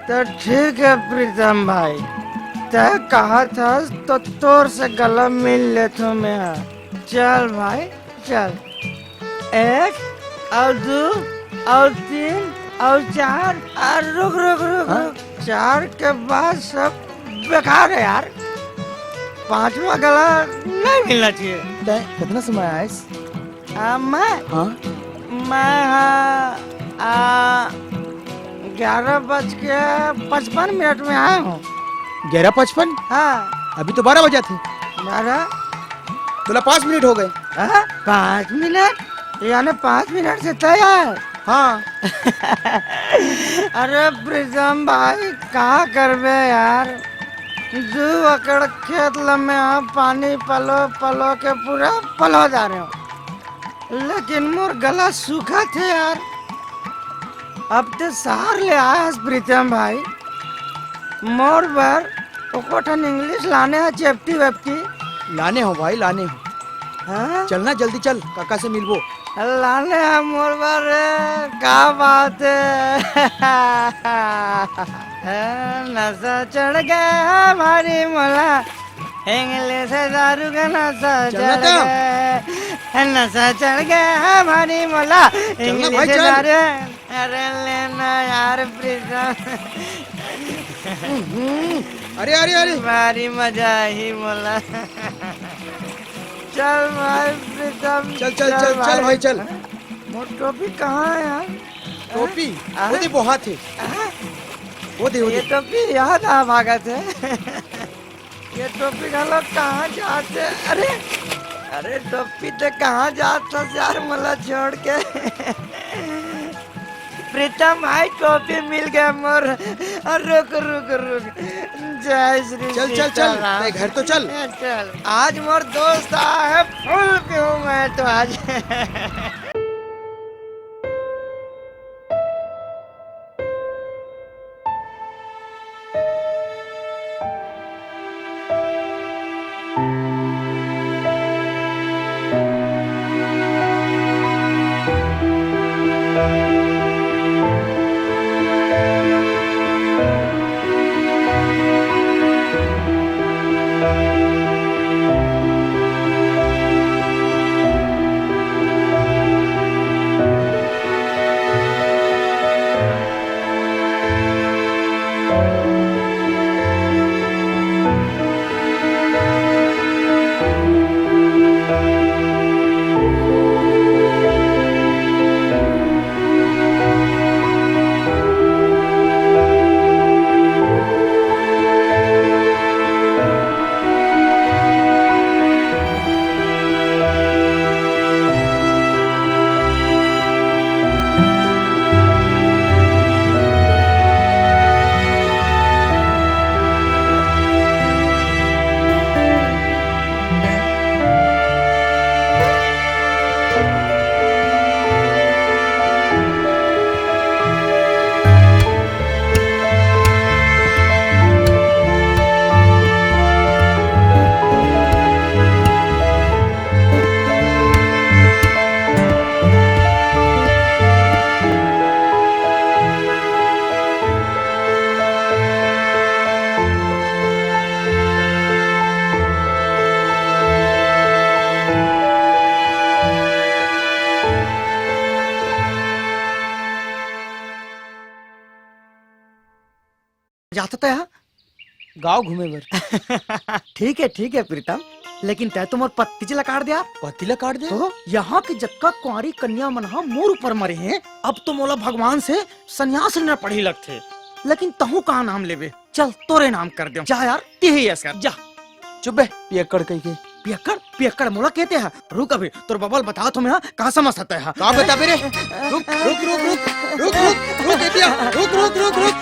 तो ठीक है प्रीतम भाई, तय कहा था तो तोर से गला मिल ले तो मैं। चल भाई चल, एक और दो और तीन और चार, और रुक रुक रुक रुक, चार के बाद सब बेकार है यार, पांचवा गला नहीं मिलना चाहिए। कितना समय आया इस? मैं 11:55 में आया हूँ। 11:55? हाँ अभी तो 12 बजे थे। 12? तुला 5 मिनट हो गए। 5 मिनट? यानी 5 मिनट से तैयार? हाँ। अरे प्रीतम भाई कहा करबे यार, 2 एकड़ खेत लम्बे पानी पलो पलो के पूरा पलो जा रहे हो, लेकिन मोर गला सूखा थे यार। अब तो सहार ले आया प्रीतम भाई, मोर बर ओकोठन इंग्लिश लाने है, चेप्टी वेप्टी लाने हो भाई, लाने हो। हाँ? चलना जल्दी चल, काका से मिलबो। लाने है मोर बर, क्या बात है। नशा चढ़ गया हमारी मोला, इंग्लिश दारू का नशा चढ़ गया, नशा चढ़ गया हमारी मोला, इंग्लिश दारू। अरे लेना यार प्रीतम। अरे अरे अरे भारी मजा ही मोला। चल भाई प्रीतम, चल चल चल चल भाई चल। मोर टोपी कहाँ है यार? टोपी वो दे, वो हाथ है, वो दे, वो ये दे। टोपी याद आ भागत है। ये टोपी का लोग कहाँ जाते? अरे अरे टोपी तो कहाँ जाता यार मला छोड़ के। प्रीतम भाई टोपी मिल गया मोर। रुक रुक रुक, जय श्री चल चल चल, घर तो चल। चल, आज मोर दोस्त आया है, फुल पीऊँ मैं तो आज। जाता था यहाँ गाँव घूमे बर। ठीक है प्रीतम, लेकिन तय तुम और पत्ती चिला काट दिया। पतिला काट दे। तो यहाँ की जक्का कुंवारी कन्या मनहा मोर ऊपर मरे हैं, अब तो मोला भगवान से संन्यास लेना पड़ी लगते, लेकिन तहु कहाँ नाम लेवे। चल तोरे नाम कर दे, जा यार तेही ऐसा जा। चुप बे, पियक्कड़ कही के। पियक्कड़ पियक्कड़ मोला कहते हैं। रुक अभी तोर बबल बता तुम्हें कहाँ समझ सकता है। कहाँ बता बेरे? रुक रुक रुक रुक रुक रुक रुक एतिया, रुक रुक रुक रुक।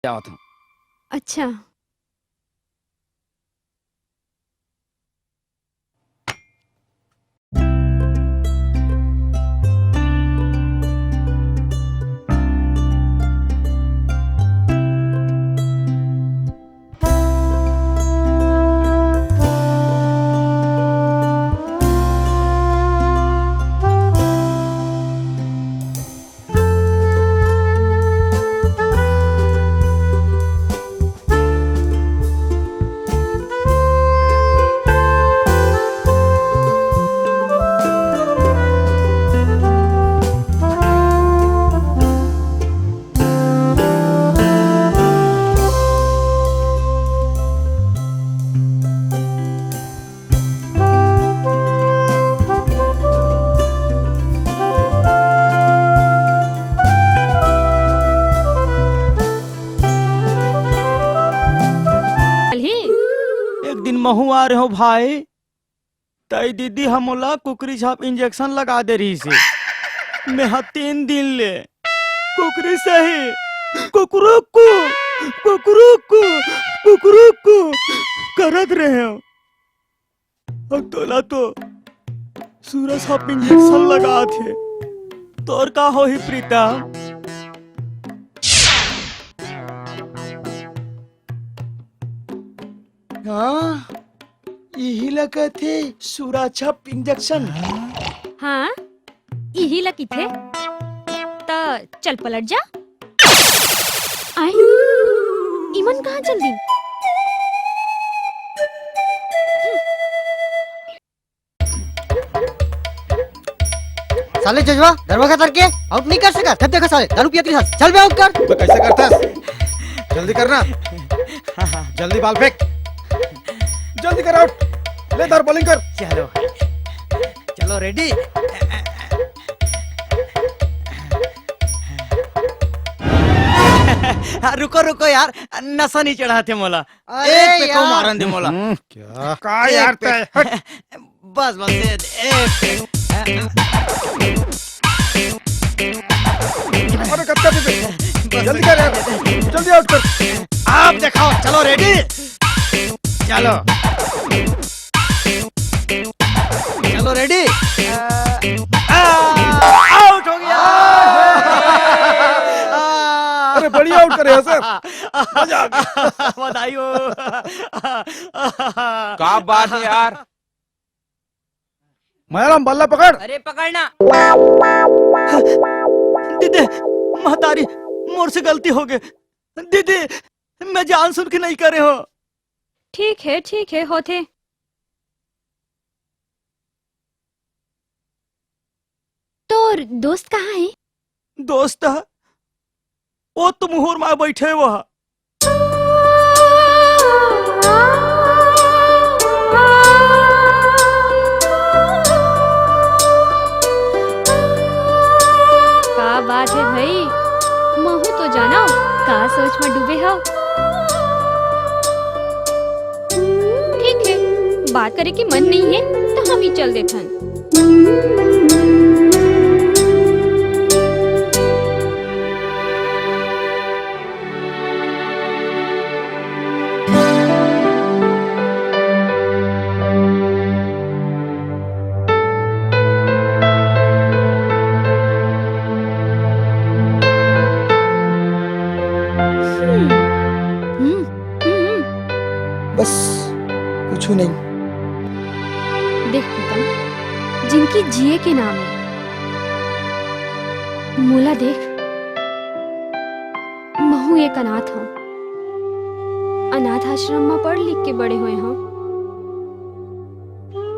आवत हूँ। अच्छा। एक दिन महू आ रहे हो भाई, तई दीदी हमला कुकरी छाप इंजेक्शन लगा दे रही से। मैं 3 दिन ले कुकरी सही कुकरुकू कुकरुकू कुकरुकू करत रहे हो, और तोला तो सूरज छाप इंजेक्शन लगा थे। तोर का हो ही प्रीतम? हाँ, यही लगा थे सुराछप इंजेक्शन। हाँ, यही लकी थे। ता चल पलट जा। आई इमन कहाँ जल्दी? साले जजवा दरवाजा करके आउट नहीं कर सका। कब देखा साले दारू पिया तेरे साथ। चल बे आउट कर। तो कैसे करता है? जल्दी करना, जल्दी बॉल फेंक, जल्दी कर आउट। ले दारू बॉलिंग कर। चलो चलो रेडी। रुको रुको यार, नशा नहीं चढ़ा थे मोला। एक पे को मारन दे मोला। क्या का यार तय? बस बस दे दे, एक पे। अरे कब तक पे? जल्दी कर यार, जल्दी आउट कर। आप दिखाओ, चलो रेडी। चलो चलो रेडी। आउट हो गया। अरे बढ़िया आउट करे सर, मजा आ गया। बधाई हो। का बात है यार? मयाराम बल्ला पकड़। अरे पकड़ना। दीदी महतारी, मोर से गलती हो गई। दीदी मैं जान सुन के नहीं करे हो। ठीक है होते। तो दोस्त कहाँ है? दोस्त है वो तो मुहूर में बैठे वो। का बात है भाई, महू तो जाना का सोच में डूबे हो। ठीक है, बात करे की मन नहीं है तो हम ही चल देथन। बस कुछ नहीं। देख प्रीतम, जिनकी जिए के नाम है, मोला देख, महू एक अनाथ हूँ। अनाथ आश्रम में पढ़ लिख के बड़े हुए हूँ,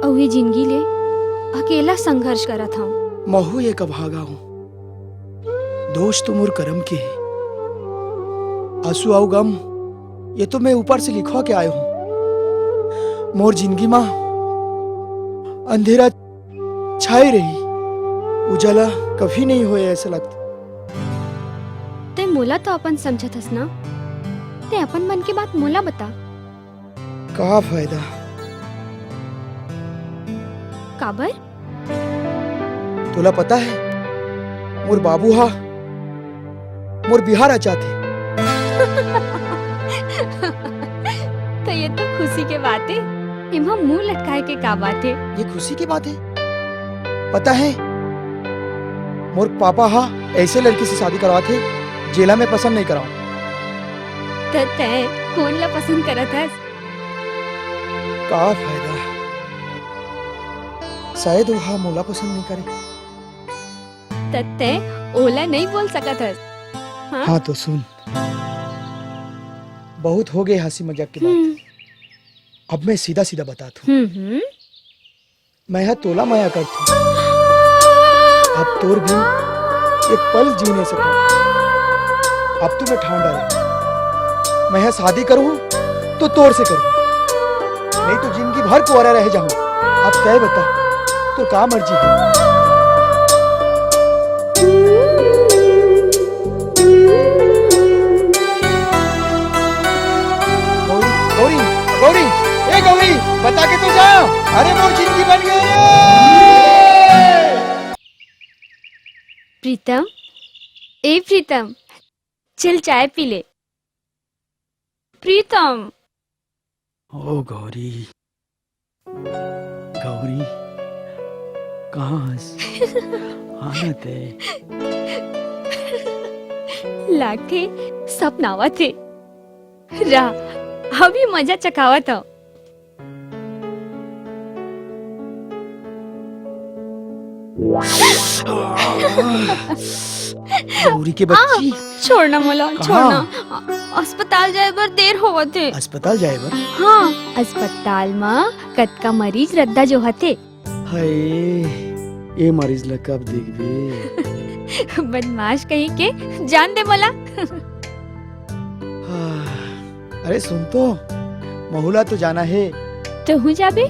और ये जिंदगी ले अकेला संघर्ष करत हूँ। महू एक अभागा हूँ, दोष तो मोर कर्म के है। आंसू आओ गम ये तो मैं ऊपर से लिखवा के आया हूँ। मोर जिंदगी माँ अंधेरा छाई रही, उजाला कभी नहीं होए ऐसा लगता। ते मोला तो अपन समझत हस ना, ते अपन मन की बात मोला बता। का फायदा? काबर? तोला पता है मोर बाबू हा मोर बिहार चाहते, तो ये तो खुशी के बात है। इमा मुंह लटकाए के का बात है? ये खुशी की बात है। पता है मोर पापा हा ऐसे लड़की से शादी करवा थे जेला में पसंद नहीं कराऊं। तो तय कौन ला पसंद करत है? का फायदा, शायद वह मोला पसंद नहीं करे। तो तय ओला नहीं बोल सकत है। हाँ तो सुन, बहुत हो गए हंसी मजाक की बात। अब मैं सीधा सीधा बताता हूँ। मैं यहाँ तोला माया करती हूँ। अब तोर भी एक पल जी नहीं सकता। अब तू मैं ठान डाले, मैं यहाँ शादी करूँ तो तोर से करूँ, नहीं तो जिंदगी भर कुंवारा रह जाऊँ। अब तय बता, तो का मर्जी है। गौरी, गौरी, ए गौरी, बता के तो जा। अरे मोर जिंदगी बन गई रे। प्रीतम, ए प्रीतम, चल चाय पी ले। प्रीतम। ओ गौरी, गौरी, कहाँ आना थे? लाखे सपनावा थे रा, अभी मजा चखावा था। गौरी के बच्ची, छोड़ना मोला, कहाँ? छोड़ना। अस्पताल जाए बर देर होवत है। अस्पताल जाए बर? हाँ, अस्पताल में कतका मरीज रद्दा जो हते। हाय, ये मरीज ला कब देखबे? बदमाश कहीं के जान दे मोला। अरे सुन तो, महुला तो जाना है। तो हूँ जाबे?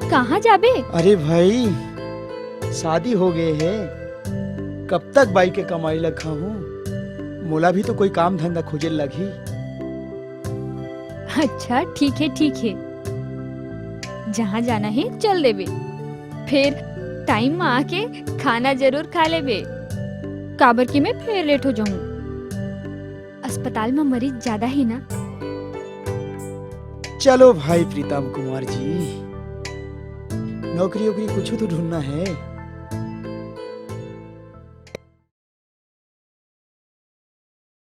कहाँ जाबे? अरे भाई, शादी हो गए है, कब तक बाई के कमाई लखा हूँ। मोला भी तो कोई काम धंधा खोजे लगी। अच्छा ठीक है, ठीक है। जहाँ जाना है चल देबे। फिर टाइम में आके खाना जरूर खा लेबे, काबर की मैं फिर लेट हो जाऊँ। अस्पताल में मरीज ज्यादा ही ना। चलो भाई प्रीतम कुमार जी, नौकरी वोकरी कुछ तो ढूंढना है।